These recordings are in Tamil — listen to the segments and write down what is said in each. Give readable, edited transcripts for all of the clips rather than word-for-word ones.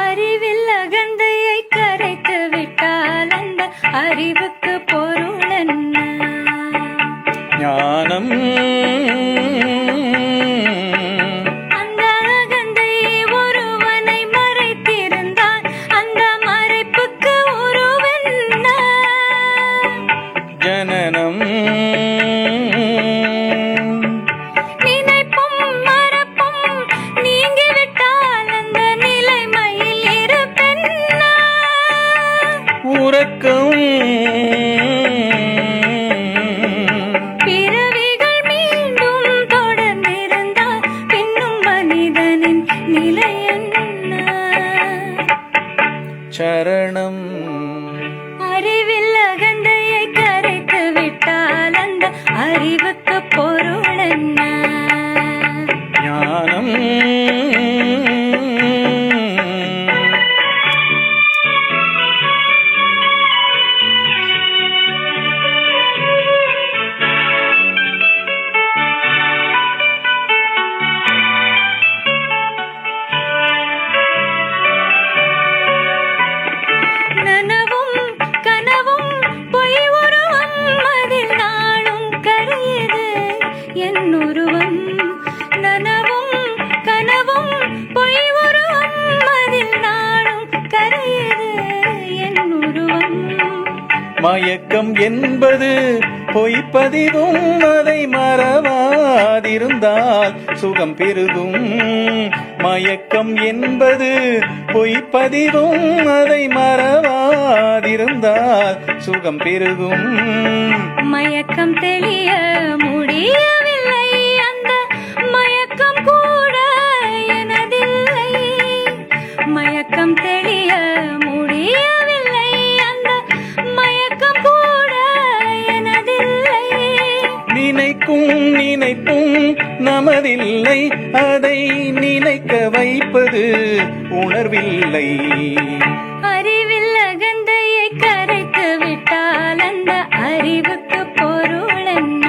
அறிவில் அகந்தையை கரைத்து விட்டால் அந்த அறிவுக்கு பொருள் என்ன? ஞானம். அந்த அகந்தை ஒருவனை மறைத்திருந்தால் அந்த மறைப்புக்கு உருவென்ன? ஜனனம். நினைப்பும் மறப்பும் நீங்கிவிட்டால் அந்த நிலைமையில் இருப்பென்ன? உறக்கம். பிறவிகள் மீண்டும் தொடர்ந்திருந்தால் பின்னும் மனிதனின் நிலை என்ன? சரணம். அறிவில் அகந்தையை கரைத்து விட்டால் அந்த அறிவுக்கு பொருள் என்ன? ஞானம். நனவும் கனவும் பொய் உருவம் அதில் நாளும் கரையுது என் உருவம். நனவும் கனவும் பொய் உருவம் அதில் நாளும் கரையுது என் உருவம். மயக்கம் என்பது பொய்ப்பதிவும் அதை மறவாதிருந்தால் சுகம் பெருகும். மயக்கம் என்பது பொய்ப்பதிவும் அதை மறவாதிருந்தால் சுகம் பெருகும். மயக்கம் தெளிய முடியவில்லை அந்த மயக்கம் கூட எனதில்லை. மயக்கம் தெளிய முடியவில்லை அந்த மயக்கம் கூட எனதில்லை. நினைக்கும் நினைப்பும் நமதில்லை அதை நினைக்க வைப்பது உணர்வில்லை. அறிவில் அகந்தையை கரைத்து விட்டால் அந்த அறிவுக்கு பொருள் என்ன?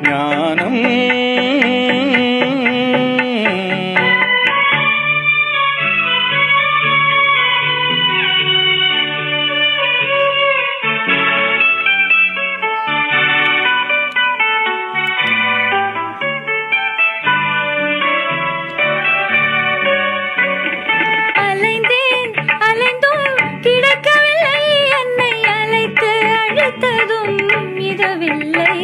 ஞானம். அலைந்தேன் அலைந்தும் கிடக்கவில்லை என்னை அழைத்து அழைத்ததும் இதுவில்லை.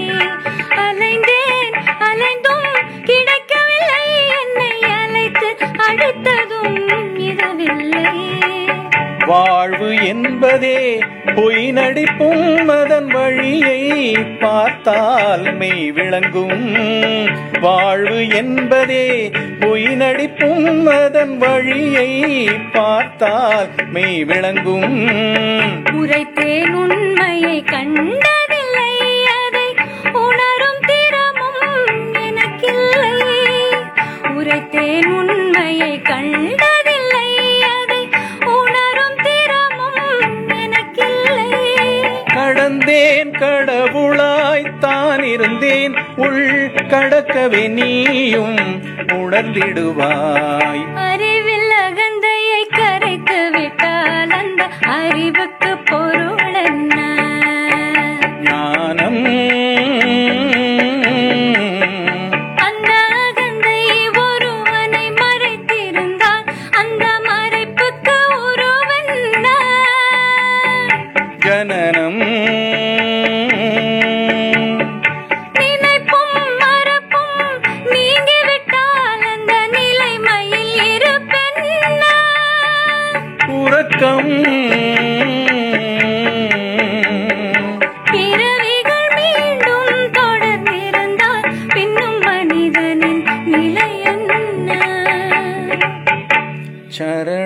அலைந்தேன் அலைந்தும் கிடக்கவில்லை என்னை அழைத்து அழைத்ததும் இதுவில்லை. வாழ்வு என்பதே பொய் நடிப்பும் அதன் வழியை பார்த்தால் மெய் விளங்கும். வாழ்வு என்பதே பொய் நடிப்பும் அதன் வழியை பார்த்தால் மெய் விளங்கும். உரைத்தேன் உண்மையை கண்டதில்லை அதை உணரும் திறமும் எனக்கில்லை. உரைத்தேன் உண்மையை கண்டதில்லை அதை உணரும் திறமும் எனக்கில்லை. கடந்தேன் கடவுளாய்த்தான் இருந்தேன் உள் கடக்கவே நீயும் உணர்ந்திடுவாய். அறிவில் அகந்தையை கரைத்து விட்டால் அந்த அறிவுக்கு பொருள் என்ன? ஞானம். அந்த அகந்தை ஒருவனை மறைத்திருந்தால் அந்த மறைப்புக்கு உருவென்ன? ஜனனம். நினைப்பும் மறப்பும் நீங்கிவிட்டால் அந்த நிலைமையில் இருப்பென்ன? உறக்கம். பிறவிகள் மீண்டும் தொடர்ந்திருந்தால் பின்னும் மனிதனின் நிலை என்ன? சரணம்.